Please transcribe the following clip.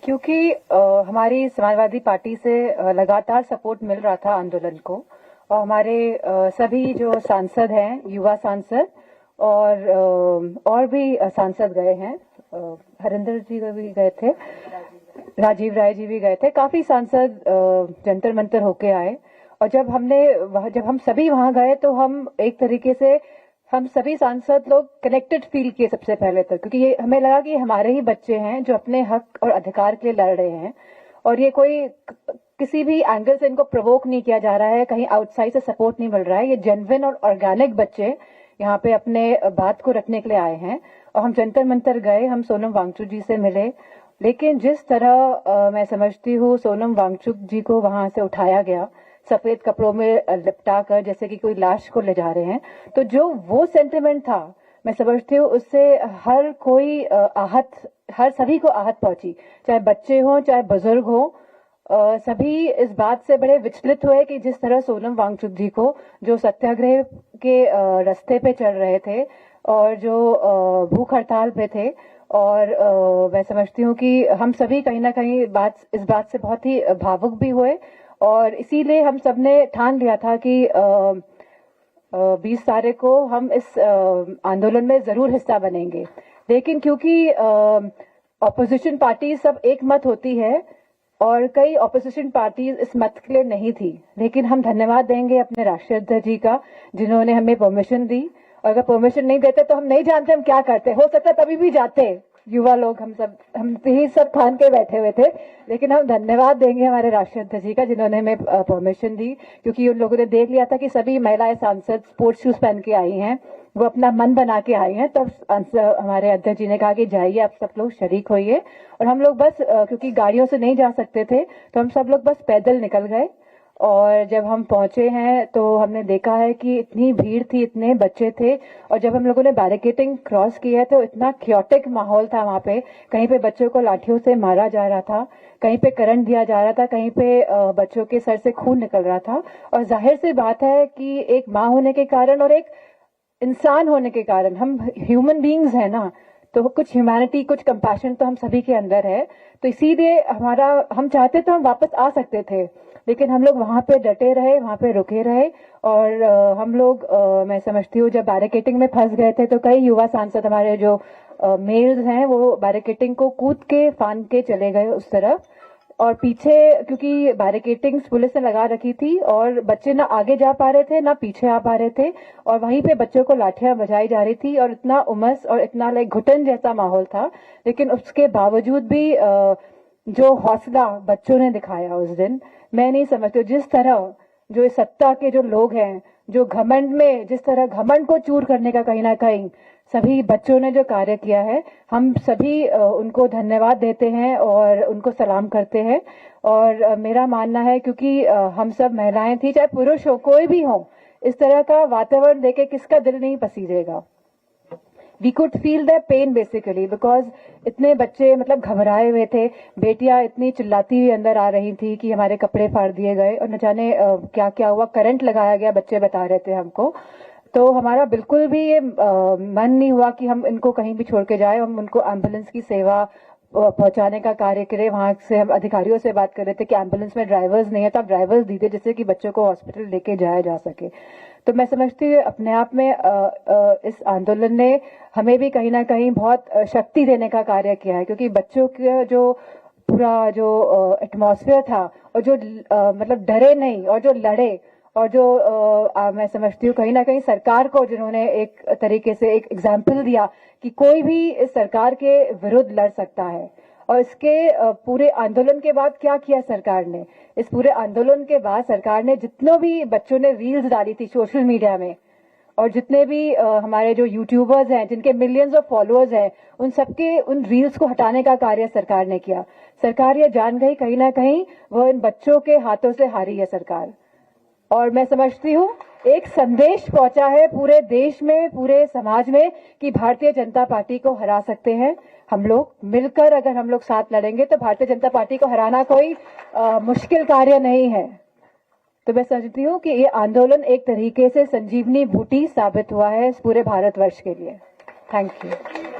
क्योंकि हमारी समाजवादी पार्टी से लगातार सपोर्ट मिल रहा था आंदोलन को, और हमारे सभी जो सांसद हैं, युवा सांसद और भी सांसद गए हैं, हरिंदर जी भी गए थे, राजीव राय जी भी गए थे, काफी सांसद जंतर मंतर होके आए। और जब हम सभी वहां गए तो हम एक तरीके से हम सभी सांसद लोग कनेक्टेड फील किए सबसे पहले तो, क्योंकि ये हमें लगा कि हमारे ही बच्चे हैं जो अपने हक और अधिकार के लिए लड़ रहे हैं, और ये कोई किसी भी एंगल से इनको प्रोवोक नहीं किया जा रहा है, कहीं आउटसाइड से सपोर्ट नहीं मिल रहा है। ये जेन्युइन और ऑर्गेनिक बच्चे यहाँ पे अपने बात को रखने के लिए आए हैं। और हम जंतर मंतर गए, हम सोनम वांगचुक जी से मिले, लेकिन जिस तरह मैं समझती हूँ सोनम वांगचुक जी को वहां से उठाया गया सफेद कपड़ों में लिपटा कर, जैसे कि कोई लाश को ले जा रहे हैं, तो जो वो सेंटिमेंट था, मैं समझती हूँ उससे हर कोई सभी को आहत पहुंची, चाहे बच्चे हों चाहे बुजुर्ग हों। सभी इस बात से बड़े विचलित हुए कि जिस तरह सोनम वांगचुक जी को, जो सत्याग्रह के रास्ते पे चल रहे थे और जो भूख हड़ताल पे थे, और मैं समझती हूँ कि हम सभी कहीं ना कहीं इस बात से बहुत ही भावुक भी हुए, और इसीलिए हम सबने ठान लिया था कि 20 तारीख को हम इस आंदोलन में जरूर हिस्सा बनेंगे। लेकिन क्योंकि ऑपोजिशन पार्टी सब एक मत होती है और कई ऑपोजिशन पार्टी इस मत के लिए नहीं थी, लेकिन हम धन्यवाद देंगे अपने राष्ट्रीय अध्यक्ष जी का, जिन्होंने हमें परमिशन दी। और अगर परमिशन नहीं देते तो हम नहीं जानते हम क्या करते, हो सकता तभी भी जाते युवा लोग, हम ही सब ठान के बैठे हुए थे। लेकिन हम धन्यवाद देंगे हमारे राष्ट्रीय अध्यक्ष जी का, जिन्होंने हमें परमिशन दी, क्योंकि उन लोगों ने देख लिया था कि सभी महिलाएं सांसद स्पोर्ट्स शूज पहन के आई हैं, वो अपना मन बना के आई हैं। तब हमारे अध्यक्ष जी ने कहा कि जाइए आप सब लोग शरीक होइए, और हम लोग बस क्योंकि गाड़ियों से नहीं जा सकते थे तो हम सब लोग बस पैदल निकल गए। और जब हम पहुंचे हैं तो हमने देखा है कि इतनी भीड़ थी, इतने बच्चे थे, और जब हम लोगों ने बैरिकेडिंग क्रॉस किया है तो इतना क्योटिक माहौल था वहां पे। कहीं पे बच्चों को लाठियों से मारा जा रहा था, कहीं पे करंट दिया जा रहा था, कहीं पे बच्चों के सर से खून निकल रहा था। और जाहिर सी बात है कि एक माँ होने के कारण और एक इंसान होने के कारण, हम ह्यूमन बीइंग्स हैं ना, तो कुछ ह्यूमैनिटी, कुछ कंपैशन तो हम सभी के अंदर है। तो इसीलिए हम चाहते तो हम वापस आ सकते थे, लेकिन हम लोग वहां पे डटे रहे, वहां पे रुके रहे। और हम लोग मैं समझती हूँ जब बैरिकेडिंग में फंस गए थे तो कई युवा सांसद हमारे जो मेल्स हैं वो बैरिकेडिंग को कूद के फान के चले गए उस तरफ, और पीछे क्योंकि बैरिकेडिंग पुलिस ने लगा रखी थी और बच्चे ना आगे जा पा रहे थे ना पीछे आ पा रहे थे, और वहीं पे बच्चों को लाठियां बजाई जा रही थी, और इतना उमस और इतना घुटन जैसा माहौल था। लेकिन उसके बावजूद भी जो हौसला बच्चों ने दिखाया उस दिन, मैं नहीं समझती। जिस तरह जो इस सत्ता के जो लोग हैं, जो घमंड में, जिस तरह घमंड को चूर करने का कहीं ना कहीं सभी बच्चों ने जो कार्य किया है, हम सभी उनको धन्यवाद देते हैं और उनको सलाम करते हैं। और मेरा मानना है क्योंकि हम सब महिलाएं थी, चाहे पुरुष हो, कोई भी हो, इस तरह का वातावरण देखे किसका दिल नहीं पसीजेगा। We could feel the pain basically, because इतने बच्चे मतलब घबराए हुए थे, बेटियां इतनी चिल्लाती हुई अंदर आ रही थी कि हमारे कपड़े फाड़ दिए गए और न जाने क्या क्या हुआ, करंट लगाया गया, बच्चे बता रहे थे हमको। तो हमारा बिल्कुल भी ये मन नहीं हुआ कि हम इनको कहीं भी छोड़ के जाए। हम उनको एम्बुलेंस की सेवा पहुंचाने का कार्य करें। वहां से हम अधिकारियों से बात कर रहे थे कि एम्बुलेंस में ड्राइवर्स नहीं है तो आप ड्राइवर्स दीजिए जिससे कि बच्चों को हॉस्पिटल लेके जाया जा सके। तो मैं समझती हूँ अपने आप में इस आंदोलन ने हमें भी कहीं ना कहीं बहुत शक्ति देने का कार्य किया है, क्योंकि बच्चों का जो पूरा जो एटमॉस्फेयर था, और जो मतलब डरे नहीं और जो लड़े, और जो मैं समझती हूँ कहीं ना कहीं सरकार को जिन्होंने एक तरीके से एक एग्जाम्पल दिया कि कोई भी इस सरकार के विरुद्ध लड़ सकता है। और इसके पूरे आंदोलन के बाद क्या किया सरकार ने, इस पूरे आंदोलन के बाद सरकार ने जितनों भी बच्चों ने रील्स डाली थी सोशल मीडिया में, और जितने भी हमारे जो यूट्यूबर्स हैं जिनके मिलियंस ऑफ फॉलोअर्स हैं, उन सबके उन रील्स को हटाने का कार्य सरकार ने किया। सरकार ये जान गई कहीं ना कहीं वो इन बच्चों के हाथों से हारी है सरकार। और मैं समझती हूँ एक संदेश पहुंचा है पूरे देश में, पूरे समाज में, कि भारतीय जनता पार्टी को हरा सकते हैं हम लोग मिलकर। अगर हम लोग साथ लड़ेंगे तो भारतीय जनता पार्टी को हराना कोई मुश्किल कार्य नहीं है। तो मैं समझती हूँ कि ये आंदोलन एक तरीके से संजीवनी बूटी साबित हुआ है इस पूरे भारतवर्ष के लिए। Thank you.